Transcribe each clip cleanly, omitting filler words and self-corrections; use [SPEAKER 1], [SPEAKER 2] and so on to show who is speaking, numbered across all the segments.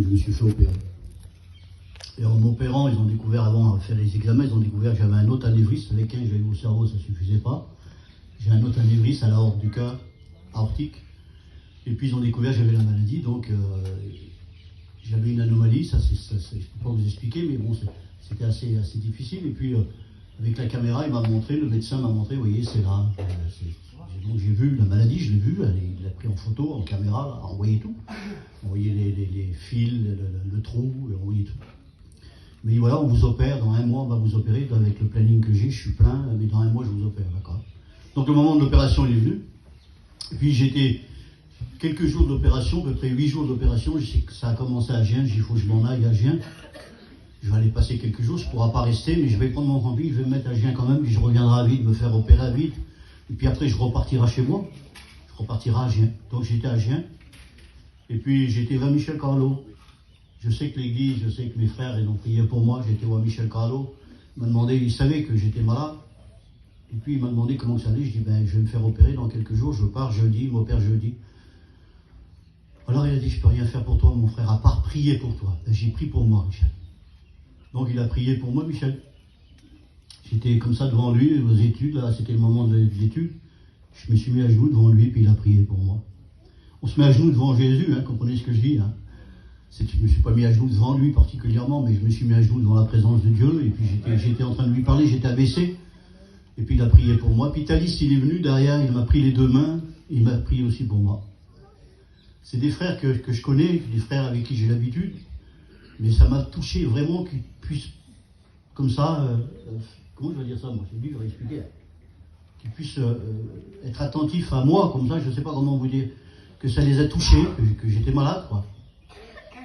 [SPEAKER 1] je me suis fait opérer. Et en m'opérant, ils ont découvert, avant de faire les examens, ils ont découvert que j'avais un autre anévrisme avec un que j'avais au cerveau, ça ne suffisait pas. J'ai un autre anévrisme à l'aorte du cœur, aortique. Et puis ils ont découvert que j'avais la maladie, donc j'avais une anomalie, je ne peux pas vous expliquer, mais bon, c'était assez difficile. Et puis avec la caméra, il m'a montré, le médecin m'a montré, vous voyez, c'est là. Donc j'ai vu la maladie, je l'ai vue, il l'a pris en photo, en caméra, on voyait tout. On voyait les fils, le trou, on voyait tout. Mais voilà, on vous opère, dans 1 mois on va vous opérer, avec le planning que j'ai, je suis plein, mais dans 1 mois je vous opère, d'accord. Donc le moment de l'opération il est venu, et puis j'étais quelques jours d'opération, à peu près 8 jours d'opération, je sais que ça a commencé à Gien, j'ai dit il faut que je m'en aille à Gien. Je vais aller passer quelques jours, je ne pourrai pas rester, mais je vais prendre mon camping, je vais me mettre à Gien quand même, puis je reviendrai à vite, me faire opérer à vite, et puis après je repartirai chez moi, je repartirai à Gien. Donc j'étais à Gien, et puis j'étais vers Michel Carlo. Je sais que l'église, je sais que mes frères, ils ont prié pour moi, j'étais voir Michel Carlo, il m'a demandé, il savait que j'étais malade, et puis il m'a demandé comment ça allait, je dis ben je vais me faire opérer dans quelques jours, je pars jeudi, il m'opère jeudi. Alors il a dit, je peux rien faire pour toi mon frère, à part prier pour toi. Ben, j'ai prié pour moi, Michel. Donc il a prié pour moi, Michel. J'étais comme ça devant lui, aux études, là, c'était le moment de l'étude. Je me suis mis à genoux devant lui, puis il a prié pour moi. On se met à genoux devant Jésus, hein, comprenez ce que je dis, hein. Je ne me suis pas mis à genoux devant lui particulièrement, mais je me suis mis à genoux devant la présence de Dieu, et puis j'étais en train de lui parler, j'étais abaissé, et puis il a prié pour moi. Puis Thalys, il est venu derrière, il m'a pris les 2 mains, il m'a prié aussi pour moi. C'est des frères que je connais, des frères avec qui j'ai l'habitude, mais ça m'a touché vraiment qu'ils puissent, comme ça, comment je vais dire ça, moi, c'est lui, je vais expliquer, qu'ils puissent être attentifs à moi, comme ça, je ne sais pas comment vous dire, que ça les a touchés, que j'étais malade, quoi.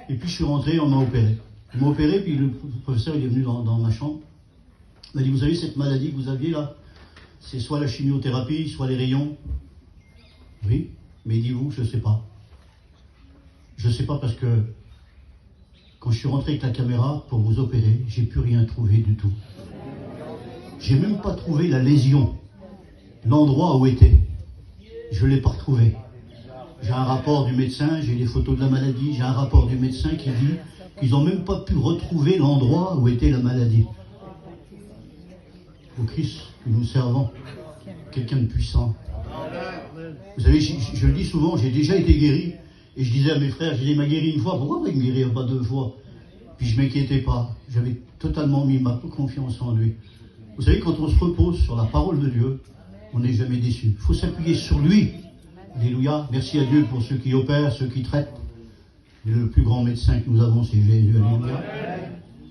[SPEAKER 1] Et puis je suis rentré, on m'a opéré. On m'a opéré, puis le professeur il est venu dans ma chambre. Il m'a dit, vous avez cette maladie que vous aviez là, c'est soit la chimiothérapie, soit les rayons. Oui, mais dites-vous, je ne sais pas. Je ne sais pas parce que quand je suis rentré avec la caméra pour vous opérer, j'ai plus rien trouvé du tout. J'ai même pas trouvé la lésion, l'endroit où était. Je ne l'ai pas retrouvé. J'ai un rapport du médecin, j'ai les photos de la maladie, j'ai un rapport du médecin qui dit qu'ils n'ont même pas pu retrouver l'endroit où était la maladie. Au Christ que nous servons, quelqu'un de puissant. Vous savez, je le dis souvent, j'ai déjà été guéri, et je disais à mes frères, il m'a guéri 1 fois, pourquoi il ne me guérir pas 2 fois? Puis je ne m'inquiétais pas, j'avais totalement mis ma confiance en lui. Vous savez, quand on se repose sur la parole de Dieu, on n'est jamais déçu. Il faut s'appuyer sur lui. Alléluia. Merci à Dieu pour ceux qui opèrent, ceux qui traitent. Et le plus grand médecin que nous avons, c'est Jésus. Alléluia.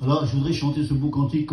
[SPEAKER 1] Alors, je voudrais chanter ce beau cantique.